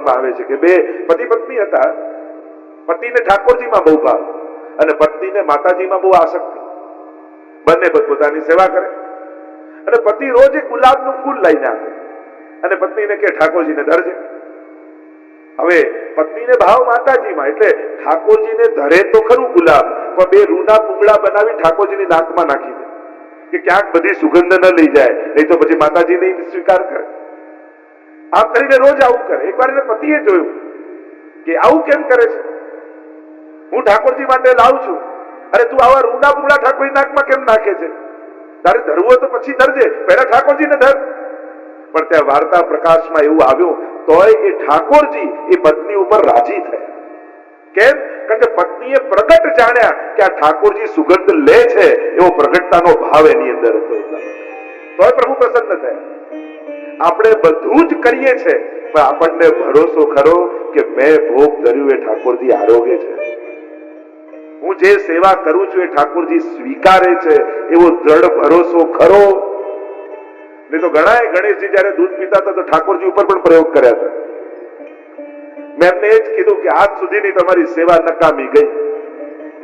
પ્રસંગમાં આવે છે કે બે પતિ પત્ની હતા. પતિને ઠાકોરજીમાં બહુ ભાવ અને પત્નીને માતાજીમાં બહુ આસક્તિ. બંને પોતાની સેવા કરે અને પતિ રોજ એક ગુલાબનું ફૂલ લઈને આવે અને પત્નીને કે ઠાકોરજીને ધરજે. હવે પત્નીને ભાવ માતાજીમાં એટલે ઠાકોરજીને ધરે તો ખરું ગુલાબ, પણ બે રૂના પૂંગળા બનાવી ઠાકોરજીની નાકમાં નાખી દે કે ક્યાંક બધી સુગંધ ન લઈ જાય, નહીં તો પછી માતાજી નહીં સ્વીકાર કરે. આમ કરીને રોજ આવું કરે. એકવાર એને પતિએ જોયું કે આવું કેમ કરે છે, હું ઠાકોરજી માટે લાવું છું, અરે તું આવા રૂના પૂંગળા ઠાકોરજી નાકમાં કેમ નાખે છે? તારે ધરવું હોય તો પછી ધરજે, પહેલા ઠાકોરજીને ધર. પણ ત્યાં વાર્તા પ્રકાશમાં એવું આવ્યું તોય એ ઠાકોરજી એ પત્ની ઉપર રાજી થયા. કેમ? કારણ કે પત્નીએ પ્રગટ જાણ્યા કે આ ઠાકોરજી સુગંધ લે છે એવો પ્રગટતાનો ભાવ એની અંદર હતો. તોય પ્રભુ પ્રસન્ન થયા. આપણે બધું જ કરીએ છે પણ આપણને ભરોસો ખરો કે મેં ભોગ ધર્યું એ ઠાકોરજી આરોગે છે, હું જે સેવા કરું છું એ ઠાકોરજી સ્વીકારે છે એવો દ્રઢ ભરોસો ખરો? નહીં તો ઘણા ગણેશજી જયારે દૂધ પીતા હતા તો ઠાકોરજી ઉપર પણ પ્રયોગ કર્યા હતા. મેં એમને એ જ કીધું કે આજ સુધીની તમારી સેવા નકામી ગઈ,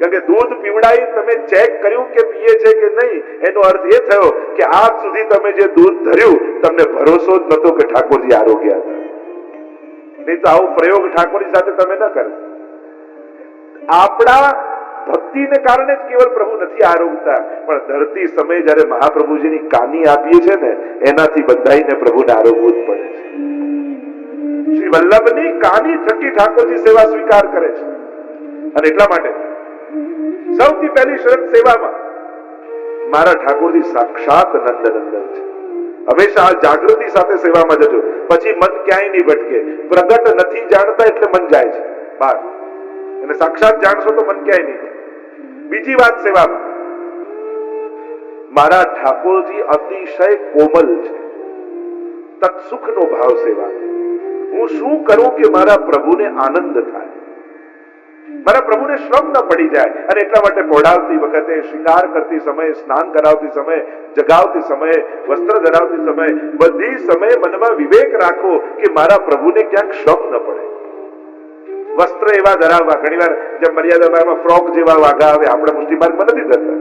કારણ કે દૂધ પીવડાવી તમે ચેક કર્યું કે પીએ છે કે નહીં, એનો અર્થ એ થયો કે આજ સુધી તમે જે દૂધ ધર્યું તમને ભરોસો જ નતો કે ઠાકોરજી આરોગ્ય હતા. નહીં તો આવો પ્રયોગ ઠાકોરજી સાથે તમે ન કરો. આપણા ભક્તિને કારણે જ કેવળ પ્રભુ નથી આરોગતા, પણ ધરતી સમય જયારે મહાપ્રભુજીની કાની આપીએ છે ને એનાથી બધાઈને પ્રભુને આરોગવું જ પડે છે. શ્રી વલ્લભની કાની થકી ઠાકોરજી સેવા સ્વીકાર કરે છે. અને એટલા માટે સૌથી પહેલી શરત સેવામાં મારા ઠાકોરજી સાક્ષાત નંદનંદન છે. હંમેશા આ જાગૃતિ સાથે સેવામાં જજો, પછી મન ક્યાંય નહીં ભટકે. પ્રગટ નથી જાણતા એટલે મન જાય છે બહાર, અને સાક્ષાત જાણશો તો મન ક્યાંય નહીં જાય. બીજી વાત સેવામાં મારા ઠાકોરજી અતિશય કોમલ છે, તત્સુખનો ભાવ સેવા. હું શું કરું કે મારા પ્રભુને આનંદ થાય, મારા પ્રભુને શ્રમ ન પડી જાય. અને એટલા માટે પોઢાવતી વખતે, શૃંગાર કરતી સમયે, સ્નાન કરાવતી સમયે, જગાવતી સમયે, વસ્ત્ર ધરાવતી સમયે, બધી સમયે મનમાં વિવેક રાખો કે મારા પ્રભુને ક્યાંક શ્રમ ન પડે. વસ્ત્ર એવા ધરાવવા, ઘણી વાર જેમ મર્યાદામાં ફ્રોક જેવા વાઘા આવે, આપણે મુષ્ટિમાર્ગમાં નથી ધરતા,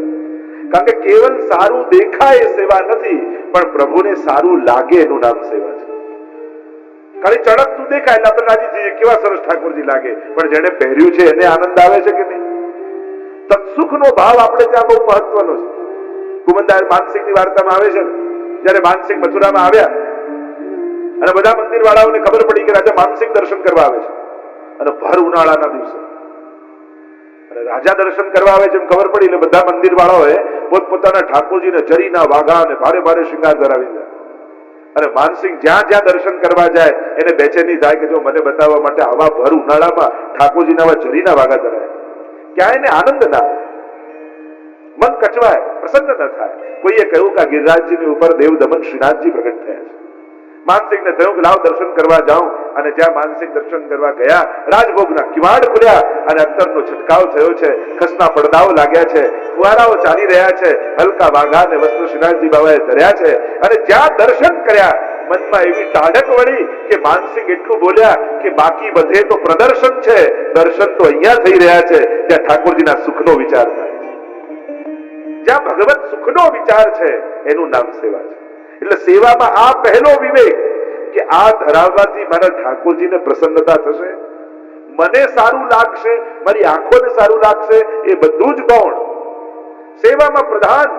કારણ કે કેવલ સારું દેખાય એ સેવા નથી, પણ પ્રભુને સારું લાગે એનું નામ સેવા છે. ખાલી ચડકતું દેખાય એટલે આપણે રાજી થઈએ, કેવા સરસ ઠાકોરજી લાગે, પણ જેને પહેર્યું છે એને આનંદ આવે છે કે નહીં? તત્સુખનો ભાવ આપણે ત્યાં બહુ મહત્વનો છે. કુમનદાર માનસિંહની વાર્તામાં આવે છે, જયારે માનસિંહ મથુરામાં આવ્યા અને બધા મંદિર વાળાઓને ખબર પડી કે રાજા માનસિંહ દર્શન કરવા આવે છે, અને ભર ઉનાળાના દિવસે, અને રાજા દર્શન કરવા આવે છે એમ ખબર પડી એટલે બધા મંદિર વાળાઓએ પોતપોતાના ઠાકોરજીને જરીના વાઘા અને ભારે ભારે શૃંગાર ધરાવી દીધા. અને માનસિંહ જ્યાં જ્યાં દર્શન કરવા જાય એને બેચેની થાય કે જો મને બતાવવા માટે આવા ભર ઉનાળામાં ઠાકોરજીના આવા જરીના વાઘા ધરાય, ક્યાં એને આનંદ ના, મન કચવાય, પ્રસન્ન ન થાય. કોઈએ કહ્યું કે ગિરિરાજજીની ઉપર દેવ દમન શ્રીનાથજી પ્રગટ થયા છે. માનસિંહને થયું કે લાવ દર્શન કરવા જાઉં, અને જ્યાં માનસિંહ દર્શન કરવા ગયા, રાજભોગના કિવાડ ખુલ્યા અને અંતરનો છટકાવ થયો છે, ખસના પડદાઓ લાગ્યા છે, ફુવારાઓ ચાલી રહ્યા છે, હલકા વાઘા અને વસ્ત્ર શ્રીનાથજી બાબાએ ધર્યા છે. અને જ્યાં દર્શન કર્યા મનમાં એવી તાડક વળી કે માનસિંહ એટલું બોલ્યા કે બાકી બધે તો પ્રદર્શન છે, દર્શન તો અહીંયા થઈ રહ્યા છે જ્યાં ઠાકોરજીના સુખનો વિચાર થાય છે, જ્યાં ભગવત સુખનો વિચાર છે, એનું નામ સેવા છે. એટલે સેવામાં આ પહેલો વિવેક કે આ ધરાવવાથી મારા ઠાકોરજીને પ્રસન્નતા થશે, મને સારું લાગશે, મારી આંખોને સારું લાગશે, એ બધું જ ગૌણ. સેવામાં પ્રધાન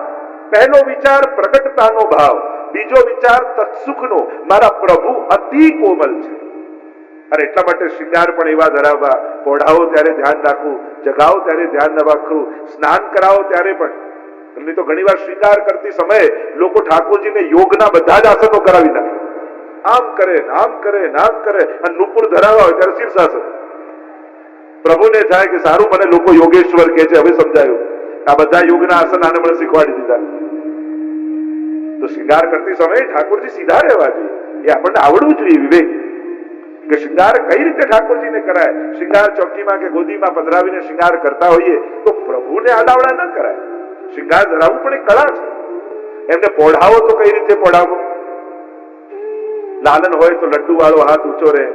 પહેલો વિચાર પ્રગટતાનો ભાવ, બીજો વિચાર તત્સુખનો, મારા પ્રભુ અતિ કોમલ છે. અને એટલા માટે શૃંગાર પણ એવા ધરાવવા, પોઢાવો ત્યારે ધ્યાન રાખવું, જગાવો ત્યારે ધ્યાન ન રાખવું, સ્નાન કરાવો ત્યારે પણ. એમની તો ઘણી વાર શૃંગાર કરતી સમયે લોકો ઠાકોરજીને યોગના બધા જ આસનો કરાવી નાખે, આમ કરે નામ કરે નામ કરે, અને નુપુર ધરાવવા હોય ત્યારે શીર્ષાસન. પ્રભુને થાય કે સારું મને લોકો યોગેશ્વર કહે છે, હવે સમજાયું આ બધા યોગના આસન આને મને શીખવાડી દીધા. તો શૃંગાર કરતી સમયે ઠાકોરજી સીધા રહેવા જોઈએ, એ આપણને આવડવું જોઈએ વિવેક કે શૃંગાર કઈ રીતે ઠાકોરજીને કરાય. શૃંગાર ચોકીમાં કે ગોદીમાં પધરાવીને શૃંગાર કરતા હોઈએ તો પ્રભુને આડાવડા ન કરાય. શૃંગાર ધરાવવું પણ એક કળા છે. એમને પોઢાવો તો કઈ રીતે પોઢાવો? લાલન હોય તો લડ્ડુ વાળો હાથ ઊંચો રહે,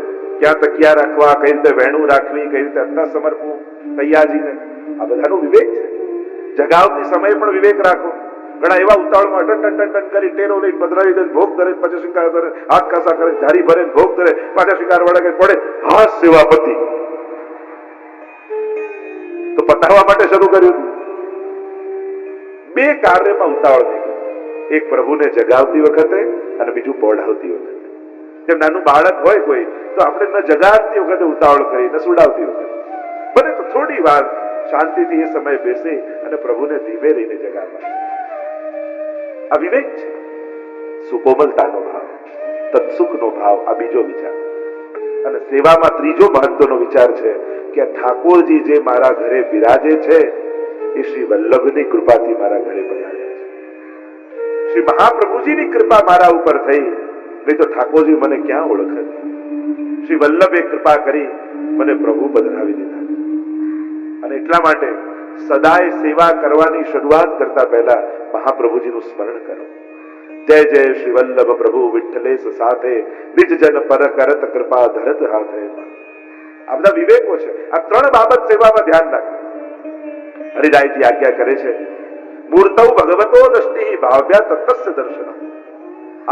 ક્યાં તકિયા રાખવા, કઈ રીતે વેણું રાખવી, કઈ રીતે અંતા સમર્પવું તૈયાજીને, આ બધાનો વિવેક છે. જગાવતી સમયે પણ વિવેક રાખો. ઘણા એવા ઉતાવળમાં ટન ટન ટન કરી ટેરો લઈને પધરાવી દે, ભોગ ધરે, પછી શિકાર ધરે, હાથ કાસા કરે, જારી ભરે, ભોગ ધરે, પાછા શિકાર વળે કે પડે, હા સેવાપતિ તો પતાવવા માટે શરૂ કર્યું. બે કાર્યમાં ઉતાવળ થઈ ગયો, એક પ્રભુને જગાવતી વખતે અને બીજું પહોંચાડતી વખતે. જેમ નાનું બાળક હોય કોઈ, તો આપણે ન જગાડતી વખતે ઉતાવળ કરી, ન સુડાવતી વખતે, બને તો થોડી વાર શાંતિથી એ સમય બેસે અને પ્રભુને ધીમે રહીને જગાડવા. આ વિવેક છે. સુકોમલતાનો ભાવ, તત્સુખનો ભાવ, આ બીજો વિચાર. અને સેવામાં ત્રીજો મહત્વનો વિચાર છે કે ઠાકોરજી જે મારા ઘરે બિરાજે છે એ શ્રી વલ્લભની કૃપાથી મારા ઘરે પધાર્યા છે. શ્રી મહાપ્રભુજીની કૃપા મારા ઉપર થઈ, નહીં તો ઠાકોરજી મને ક્યાં ઓળખે. શ્રી વલ્લભે કૃપા કરી મને પ્રભુ પધરાવી દીધા. અને એટલા માટે સદાય સેવા કરવાની શરૂઆત કરતા પહેલા મહાપ્રભુજીનું સ્મરણ કરો. જય જય શ્રી વલ્લભ પ્રભુ વિઠ્ઠલેશ સાથે નિજ જન પર કરત કૃપા ધરત હાથે. આ બધા વિવેકો છે. આ ત્રણ બાબત સેવામાં ધ્યાન રાખો. હરિરાયજી આજ્ઞા કરે છે, મૂર્તૌ ભગવતો દ્રષ્ટિ ભાવ્યા તત્તસ્ય દર્શન.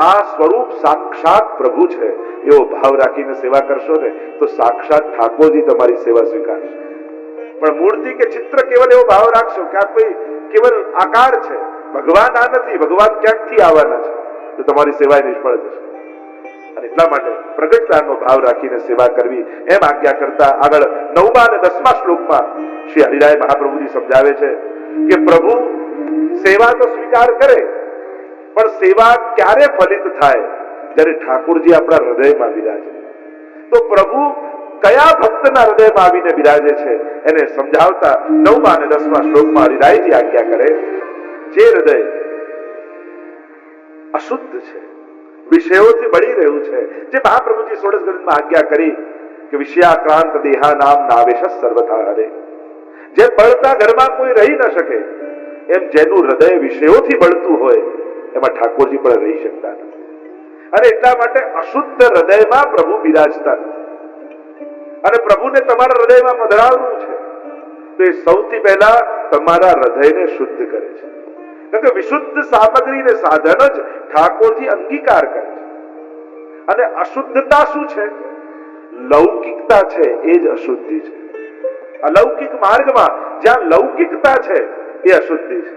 આ સ્વરૂપ સાક્ષાત પ્રભુ છે એવો ભાવ રાખીને સેવા કરશો ને તો સાક્ષાત ઠાકોરજી તમારી સેવા સ્વીકારશે. પણ મૂર્તિ કે ચિત્ર કેવલ એવો ભાવ રાખશો કે આ કોઈ કેવલ આકાર છે, ભગવાન આ નથી, ભગવાન ક્યાંકથી આવવાના છે, તો તમારી સેવા નિષ્ફળ જશે. અને એટલા માટે પ્રગટતાનો ભાવ રાખીને સેવા કરવી એમ આજ્ઞા કરતા આગળ 9મા અને 10મા શ્લોકમાં શ્રી હરિરાય મહાપ્રભુજી સમજાવે છે કે પ્રભુ સેવા તો સ્વીકાર કરે, પણ સેવા ક્યારે ફલિત થાય? જ્યારે ઠાકોરજી આપણા હૃદયમાં બિરાજે. તો પ્રભુ કયા ભક્તના હૃદયમાં આવીને બિરાજે છે એને સમજાવતા 9મા અને 10મા શ્લોકમાં હરિરાયજી આજ્ઞા કરે, જે હૃદય અશુદ્ધ છે, વિષયોથી બળી રહ્યું છે, જે મહાપ્રભુજી 16 ગ્રંથમાં આજ્ઞા કરી કે વિષયાક્રાંત દેહા નામ નાવેશ સર્વથા હરે, જે બળતા ઘરમાં કોઈ રહી ન શકે, એમ જેનું હૃદય વિષયોથી બળતું હોય એમાં ઠાકોરજી પણ રહી શકતા નથી. અને એટલા માટે અશુદ્ધ હૃદયમાં પ્રભુ બિરાજતા નથી. અને પ્રભુને તમારા હૃદયમાં પધરાવવું છે તો એ સૌથી પહેલા તમારા હૃદયને શુદ્ધ કરે છે. કારણ કે વિશુદ્ધ સામગ્રી ને સાધન જ ઠાકોરજી અંગીકાર કરે છે. અને અશુદ્ધતા શું છે? લૌકિકતા છે, એ જ અશુદ્ધિ છે. અલૌકિક માર્ગમાં જ્યાં લૌકિકતા છે એ અશુદ્ધિ છે.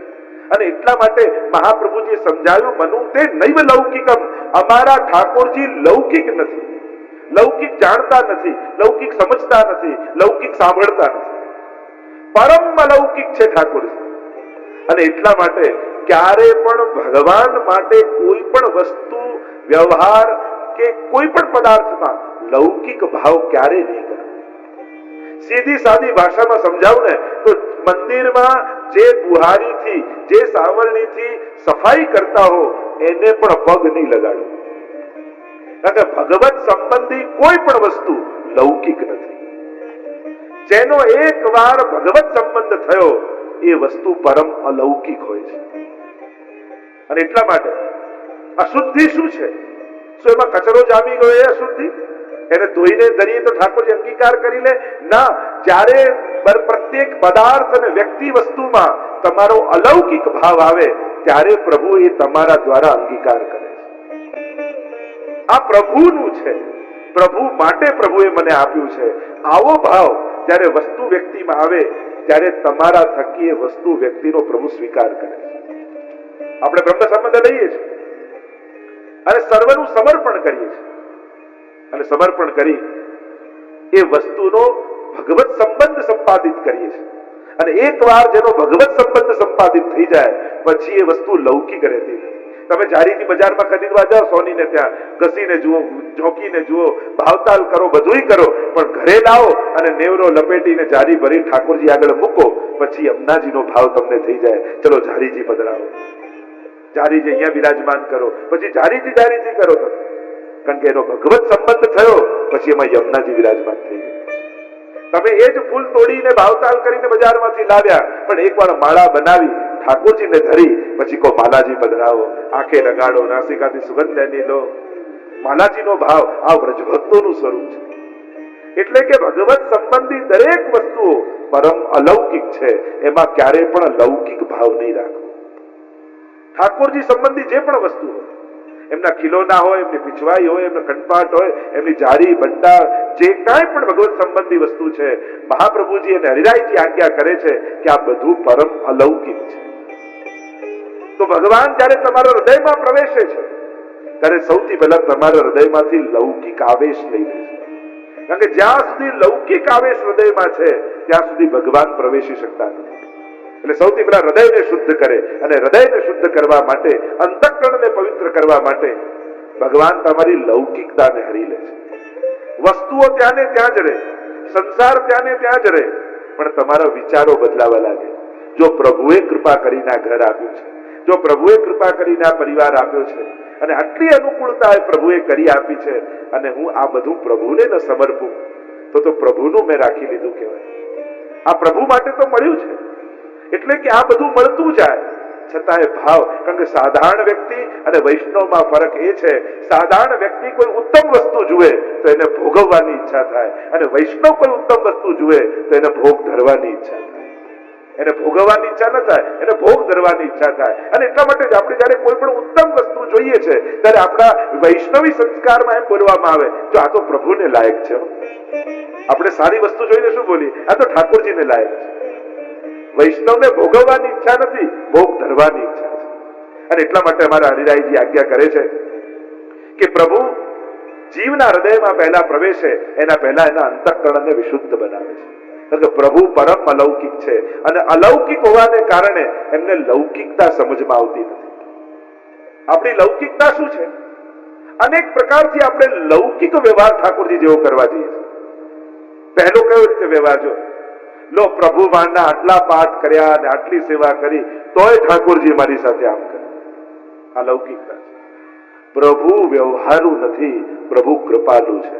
અને એટલા માટે મહાપ્રભુજી સમજાવ્યું, મનુ તે નૈવ લૌકિકમ, અમારા ઠાકોરજી લૌકિક નથી, લૌકિક જાણતા નથી, લૌકિક સમજતા નથી, લૌકિક સાંભળતા નથી, પરમ અલૌકિક છે ઠાકોરજી. અને એટલા માટે ક્યારે પણ ભગવાન માટે કોઈ પણ વસ્તુ, વ્યવહાર કે કોઈ પણ પદાર્થમાં લૌકિક ભાવ ક્યારે નહીં કરે. સીધી સાદી ભાષામાં સમજાવું ને તો મંદિરમાં જે બુહારીથી, જે સાવરણીથી સફાઈ કરતા હો એને પણ પગ નહીં લગાડો. કારણ કે ભગવત સંબંધી કોઈ પણ વસ્તુ લૌકિક નથી. જેનો એકવાર ભગવત સંબંધ થયો એ વસ્તુ પરમ અલૌકિક હોય છે. અને એટલા માટે અશુદ્ધિ શું છે? શું એમાં કચરો જામી ગયો એ અશુદ્ધિ? એને ધોઈને ધરીએ તો ઠાકોરજી અંગીકાર કરી લે? ના. જ્યારે પ્રત્યેક પદાર્થ અને વ્યક્તિ વસ્તુમાં તમારો અલૌકિક ભાવ આવે ત્યારે પ્રભુ એ તમારા દ્વારા અંગીકાર કરે છે. આ પ્રભુનું છે, પ્રભુ માટે પ્રભુએ મને આપ્યું છે. આવો ભાવ જ્યારે વસ્તુ વ્યક્તિમાં આવે ત્યારે તમારા થકી એ વસ્તુ વ્યક્તિનો પ્રભુ સ્વીકાર કરે છે. આપણે બ્રહ્મ સંબંધ લઈએ છીએ અને સર્વનું સમર્પણ કરીએ છીએ. અને સમર્પણ કરી એ વસ્તુનો ભગવત સંબંધ સંપાદિત કરીએ છીએ. અને એકવાર જેનો ભગવત સંબંધ સંપાદિત થઈ જાય પછી એ વસ્તુ લૌકિક રહેતી નથી. તમે જારીથી બજારમાં ખરીદવા જાઓ, સોનીને ત્યાં ઘસીને જુઓ, ઝોંકીને જુઓ, ભાવતાલ કરો, બધુંય કરો, પણ ઘરે લાવો અને નેવરો લપેટીને જારી ભરી ઠાકોરજી આગળ મૂકો, પછી અમનાજીનો ભાવ તમને થઈ જાય, ચલો જારીજી પધરાવો, જારીજી અહીંયા બિરાજમાન કરો, પછી જારીજી કરો તમે. કારણ કે એનો ભગવત સંબંધ થયો પછી એમાં યમુનાજી વિરાજમાન થઈ ગયું. તમે એ જ ફૂલ તોડીને ભાવતાલ કરીને બજારમાંથી લાવ્યા, પણ એકવાર માળા બનાવી ઠાકોરજીને ધરી પછી કો માલાજી પધરાવો, આંખે લગાડો, નાસિકાથી સુગંધ એની લો. માલાજીનો ભાવ આ વ્રજભક્તોનું સ્વરૂપ છે. એટલે કે ભગવત સંબંધી દરેક વસ્તુઓ પરમ અલૌકિક છે, એમાં ક્યારેય પણ લૌકિક ભાવ નહીં રાખવો. ઠાકોરજી સંબંધી જે પણ વસ્તુ હોય, એમના ખીલોના હોય, એમની પીછવાઈ હોય, એમનો કંઠપાટ હોય, એમની જારી બંડા, જે કાંઈ પણ ભગવત સંબંધી વસ્તુ છે, મહાપ્રભુજી અને હરિરાયજી આજ્ઞા કરે છે કે આ બધું પરમ અલૌકિક છે. તો ભગવાન જ્યારે તમારા હૃદયમાં પ્રવેશે છે ત્યારે સૌથી પહેલા તમારા હૃદયમાંથી લૌકિક આવેશ લઈ લે છે. કારણ કે જ્યાં સુધી લૌકિક આવેશ હૃદયમાં છે ત્યાં સુધી ભગવાન પ્રવેશી શકતા નથી. એટલે સૌથી પહેલા હૃદયને શુદ્ધ કરે, અને હૃદયને શુદ્ધ કરવા માટે, અંતઃકરણને પવિત્ર કરવા માટે ભગવાન તમારી લૌકિકતાને હરી લે છે. વસ્તુઓ ત્યાં ને ત્યાં જ રહે, સંસાર ત્યાં ને ત્યાં જ રહે, પણ તમારા વિચારો બદલાવા લાગે. જો પ્રભુએ કૃપા કરીને આ ઘર આપ્યું છે, જો પ્રભુએ કૃપા કરીને આ પરિવાર આપ્યો છે, અને આટલી અનુકૂળતા પ્રભુએ કરી આપી છે, અને હું આ બધું પ્રભુને ન સમર્પું તો પ્રભુનું મેં રાખી લીધું કહેવાય. આ પ્રભુ માટે તો મળ્યું છે. એટલે કે આ બધું મળતું જાય છતાંય ભાવ, કારણ કે સાધારણ વ્યક્તિ અને વૈષ્ણવમાં ફરક એ છે, સાધારણ વ્યક્તિ કોઈ ઉત્તમ વસ્તુ જુએ તો એને ભોગવવાની ઈચ્છા થાય, અને વૈષ્ણવ કોઈ ઉત્તમ વસ્તુ જુએ તો એને ભોગ ધરવાની ઈચ્છા થાય. એને ભોગવવાની ઈચ્છા ન થાય, એને ભોગ ધરવાની ઈચ્છા થાય. અને એટલા માટે જ આપણે જયારે કોઈ પણ ઉત્તમ વસ્તુ જોઈએ છે ત્યારે આપણા વૈષ્ણવી સંસ્કારમાં એમ બોલવામાં આવે, જો આ તો પ્રભુને લાયક છે. આપણે સારી વસ્તુ જોઈને શું બોલીએ? આ તો ઠાકોરજીને લાયક છે. વૈષ્ણવને ભોગવવાની ઈચ્છા નથી, ભોગ ધરવાની ઈચ્છા છે. અને એટલા માટે અમારા હરિરાયજી આજ્ઞા કરે છે કે પ્રભુ જીવના હૃદયમાં પહેલા પ્રવેશે એના પહેલા એના અંતઃકરણને વિશુદ્ધ બનાવે છે. કારણ કે પ્રભુ પરમ અલૌકિક છે, અને અલૌકિક હોવાને કારણે એમને લૌકિકતા સમજમાં આવતી નથી. આપણી લૌકિકતા શું છે? અનેક પ્રકારથી આપણે લૌકિક વ્યવહાર ઠાકોરજી જેવો કરવા જઈએ છીએ. પહેલો કયો રીતે વ્યવહાર? જો લો, પ્રભુ માના આટલા પાઠ કર્યા અને આટલી સેવા કરી તોય ઠાકોરજી મારી સાથે આમ કરે. આ લૌકિકતા છે. પ્રભુ વ્યવહારુ નથી, પ્રભુ કૃપાલુ છે.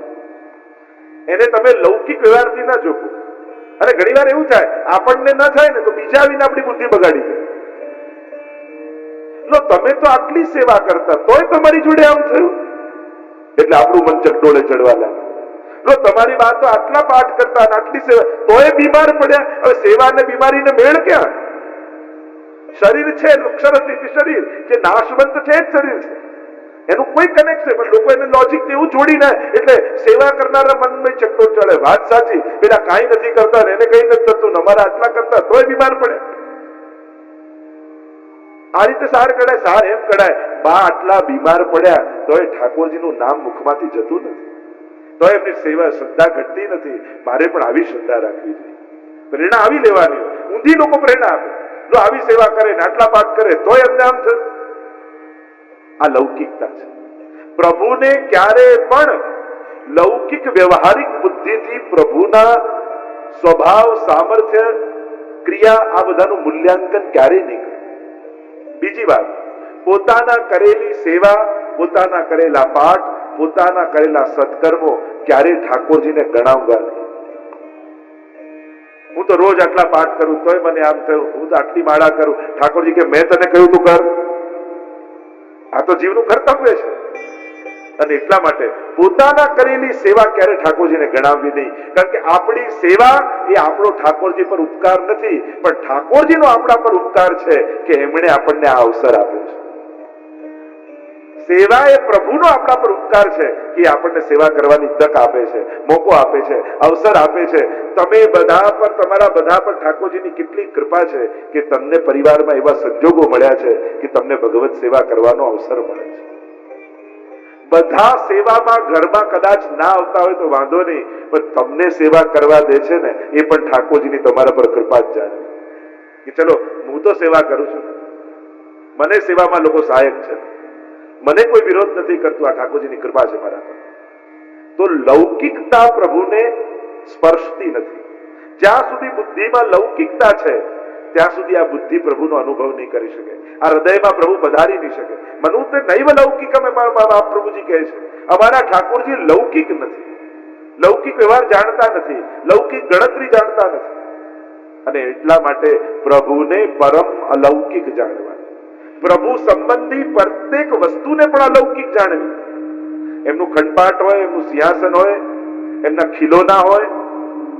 એને તમે લૌકિક વ્યવહારથી ના જોકો. અને ઘણી વાર એવું થાય, આપણને ન થાય ને તો બીજા આવીને આપણી બુદ્ધિ બગાડી જાય. લો, તમે તો આટલી સેવા કરતા તોય તમારી જોડે આમ થયું, એટલે આપણું મન ચકડોળે ચડવા લાગે. લો, તમારી વાત તો આટલા પાઠ કરતા આટલી સેવા તોય બીમાર પડ્યા. હવે સેવા અને બીમારીને મેળ ક્યાં? શરીર છે, અક્ષરસ્થિતિ શરીર જે નાશવંત છે, જ શરીર છે, એનું કોઈ કનેક્શન. પણ લોકો એને લોજિક એવું જોડી ના, એટલે સેવા કરનારા મનમાં ચકડોળ ચડે. વાત સાચી, પેલા કાંઈ નથી કરતા, એને કઈ નથી થતું, અમારા આટલા કરતા તોય બીમાર પડે. આ રીતે સાર કઢાય. સાર એમ કઢાય, બા આટલા બીમાર પડ્યા તોય ઠાકોરજીનું નામ મુખમાંથી જતું નથી, તો એમની સેવા શ્રદ્ધા ઘટતી નથી. મારે પણ આવી શ્રદ્ધા રાખવી જોઈએ. પ્રેરણા આવી લેવાની. ઊંધી લોકો પ્રેરણા આપે, જો આવી સેવા કરે ને આટલા પાઠ કરે તોય એમને આમ થયું. આ લૌકિકતા છે. પ્રભુને ક્યારે પણ લૌકિક વ્યવહારિક બુદ્ધિથી પ્રભુના સ્વભાવ, સામર્થ્ય, ક્રિયા આ બધાનું મૂલ્યાંકન ક્યારેય નહીં કરે. બીજી વાત, પોતાના કરેલી સેવા, પોતાના કરેલા પાઠ, પોતાના કરેલા સત્કર્મો ક્યારેય ઠાકોરજીને ગણાવવા નહીં. હું તો રોજ આટલા પાઠ કરું તોય મને આમ થયું, હું તો આટલી માળા કરું. ઠાકોરજી કે મેં તને કહ્યું તું કર. આ તો જીવનું કર્તવ્ય છે. અને એટલા માટે પોતાના કરેલી સેવા ક્યારે ઠાકોરજીને ગણાવવી નહીં. કારણ કે આપણી સેવા એ આપણો ઠાકોરજી પર ઉપકાર નથી, પણ ઠાકોરજીનો આપણા પર ઉપકાર છે કે એમણે આપણને આ અવસર આપ્યો છે. સેવા એ પ્રભુનો આપણા પર ઉપકાર છે કે આપણને સેવા કરવાની તક આપે છે, મોકો આપે છે, અવસર આપે છે. તમે બધા પર, તમારા બધા પર ઠાકોરજીની કેટલી કૃપા છે કે તમને પરિવારમાં એવા સંજોગો મળ્યા છે કે તમને ભગવત સેવા કરવાનો અવસર મળે છે. બધા સેવામાં ઘરમાં કદાચ ના આવતા હોય તો વાંધો નહીં, પણ તમને સેવા કરવા દે છે ને એ પણ ઠાકોરજીની તમારા પર કૃપા જ જાણે કે ચલો હું તો સેવા કરું છું, મને સેવામાં લોકો સહાયક છે, મને કોઈ વિરોધ નથી કરતું, આ ઠાકોરજીની કૃપા છે મારા પર. તો લૌકિકતા પ્રભુને સ્પર્શતી નથી. જ્યાં સુધી બુદ્ધિમાં લૌકિકતા છે ત્યાં સુધી આ બુદ્ધિ પ્રભુનો અનુભવ નહીં કરી શકે, આ હૃદયમાં પ્રભુ પધારી નહીં શકે. મનુતે નૈવ લૌકિકમ, પ્રભુજી કહે છે. અમારા ઠાકોરજી લૌકિક નથી, લૌકિક વ્યવહાર જાણતા નથી, લૌકિક ગણતરી જાણતા નથી. અને એટલા માટે પ્રભુને પરમ અલૌકિક જાણવા, પ્રભુ સંબંધી પ્રત્યેક વસ્તુને પણ અલૌકિક જાણવી. એમનું ખંડપાટ હોય, એમનું સિંહાસન હોય, એમના ખીલોના હોય,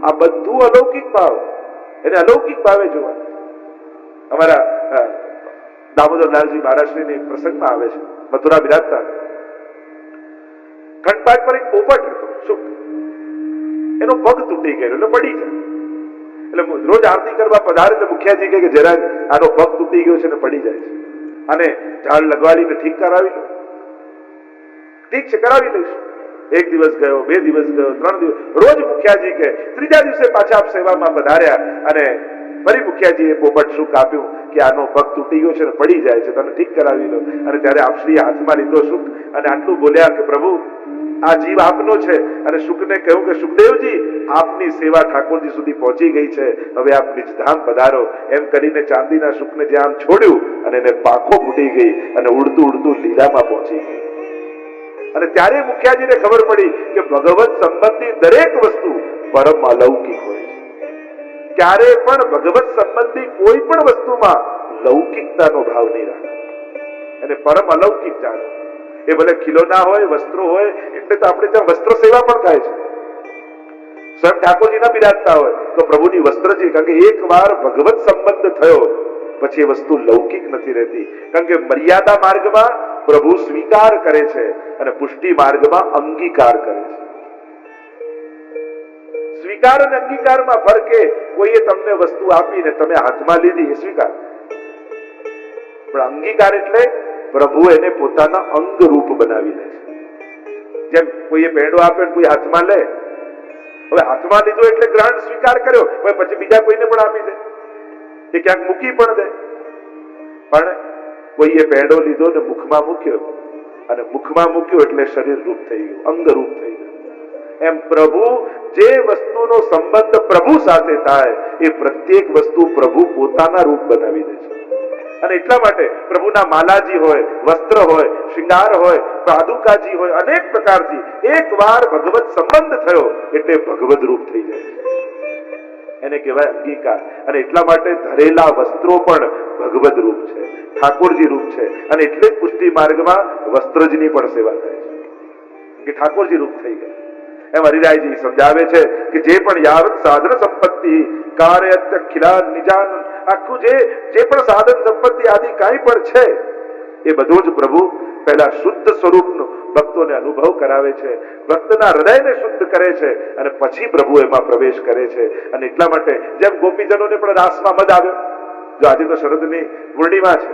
આ બધું અલૌકિક ભાવ, એને અલૌકિક ભાવે જોવા. અમારા દામોદરલાલજી મહારાજની પ્રસંગમાં આવે છે, મથુરા બિરાજતા ખંડપાટ પર એક પોપટ હતો, શું એનો પગ તૂટી ગયેલો એટલે પડી જાય. એટલે રોજ આરતી કરવા પધારે એટલે મુખિયાજી કહે કે જરા આનો પગ તૂટી ગયો છે ને પડી જાય છે, અને ઝાડ લગાડીને ઠીક કરાવી લો. ઠીક છે, કરાવી લઈશું. એક દિવસ ગયો, 2 દિવસ ગયો, 3 દિવસ, રોજ મુખિયાજી કહે. ત્રીજા દિવસે પાછા આપ સેવામાં પધાર્યા અને ફરી મુખિયાજીએ પોપટ સુખ આપ્યું કે આનો પગ તૂટી ગયો છે ને પડી જાય છે, તમે ઠીક કરાવી લો. અને ત્યારે આપશ્રીએ હાથમાં લીધો સુખ અને આટલું બોલ્યા કે પ્રભુ આ જીવ આપનો છે. અને શુકને કહ્યું કે સુખદેવજી આપની સેવા ઠાકોરજી સુધી પહોંચી ગઈ છે, હવે આપ નિજધામ પધારો. એમ કરીને ચાંદીના શુકને જે આમ છોડ્યું અને એને પાંખો ફૂટી ગઈ અને ઉડતું ઉડતું લીલામાં પહોંચી ગઈ. અને ત્યારે મુખિયાજીને ખબર પડી કે ભગવત સંબંધી દરેક વસ્તુ પરમ અલૌકિક હોય છે. ક્યારે પણ ભગવત સંબંધી કોઈ પણ વસ્તુમાં લૌકિકતાનો ભાવ નહીં રાખે, એને પરમ અલૌકિક જાણો. એ ભલે ખીલોના હોય, વસ્ત્રો હોય, એટલે તો આપણે ત્યાં વસ્ત્ર સેવા પણ થાય છે. સ્વયં ઠાકોરજીના બિરાજતા હોય તો પ્રભુની વસ્ત્રજી, કારણ કે એક વાર ભગવત સંબંધ થયો પછી એ વસ્તુ લૌકિક નથી રહેતી. કારણ કે મર્યાદા માર્ગમાં પ્રભુ સ્વીકાર કરે છે અને પુષ્ટિ માર્ગમાં અંગીકાર કરે છે. સ્વીકાર અને અંગીકારમાં ફરક એ, કોઈએ તમને વસ્તુ આપીને તમે હાથમાં લીધી એ સ્વીકાર, પણ અંગીકાર એટલે પ્રભુ એને પોતાના અંગ રૂપ બનાવી લે છે. જેમ કોઈએ પેંડો આપે કોઈ હાથમાં લે, હવે હાથમાં લીધો એટલે ગ્રહણ સ્વીકાર કર્યો, હવે પછી બીજા કોઈને પણ આપી દે, એ ક્યાંક મૂકી પણ દે. પણ કોઈએ પેંડો લીધો ને મુખમાં મૂક્યો, અને મુખમાં મૂક્યો એટલે શરીર રૂપ થઈ ગયું, અંગ રૂપ થઈ ગયું. એમ પ્રભુ જે વસ્તુનો સંબંધ પ્રભુ સાથે થાય એ પ્રત્યેક વસ્તુ પ્રભુ પોતાના રૂપ બનાવી દે છે. અને એટલા માટે પ્રભુના માલાજી હોય, વસ્ત્ર હોય, શૃંગાર હોય, પાદુકાજી હોય, અનેક પ્રકારથી એક વાર ભગવત સંબંધ થયો એટલે ભગવદ રૂપ થઈ જાય છે. એને કહેવાય અંગીકાર. અને એટલા માટે ધરેલા વસ્ત્રો પણ ભગવદ રૂપ છે, ઠાકોરજી રૂપ છે. અને એટલે જ પુષ્ટિ માર્ગમાં વસ્ત્રજની પણ સેવા થાય છે કે ઠાકોરજી રૂપ થઈ ગયા. એમ હરિરાયજી સમજાવે છે કે જે પણ યાવત સાધન સંપત્તિ કાર્યત ખિલા નિજાન, આખું જે પણ સાધન સંપત્તિ આદિ કાંઈ પણ છે એ બધું જ પ્રભુ પહેલા શુદ્ધ સ્વરૂપનો ભક્તોને અનુભવ કરાવે છે, ભક્તના હૃદયને શુદ્ધ કરે છે અને પછી પ્રભુ એમાં પ્રવેશ કરે છે. અને એટલા માટે જેમ ગોપીજનોને પણ રાસમાં મદ આવ્યો, જો આજે તો શરદની પૂર્ણિમા છે,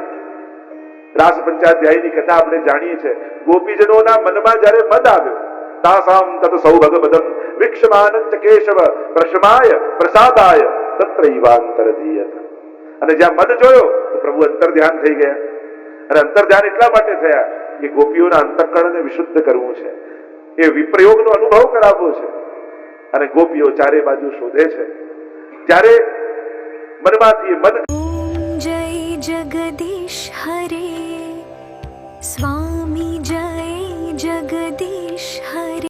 રાસ પંચાધ્યાયની કથા આપણે જાણીએ છીએ. ગોપીજનોના મનમાં જ્યારે મદ આવ્યો, તાસામ તત સૌભગપદમ વિક્ષમાનંત કેશવ પ્રશમાય પ્રસાદાય તત્રૈવાંતરધીયત. અને જ્યાં મદ જોયો તો પ્રભુ અંતર ધ્યાન થઈ ગયા. અને અંતર ધ્યાન એટલા માટે થયા કે ગોપીઓના અંતઃકરણને વિશુદ્ધ કરવું છે, એ વિપ્રયોગનો અનુભવ કરાવવો છે. અને ગોપીઓ ચારે બાજુ શોધે છે, જ્યારે મનમાંથી મદ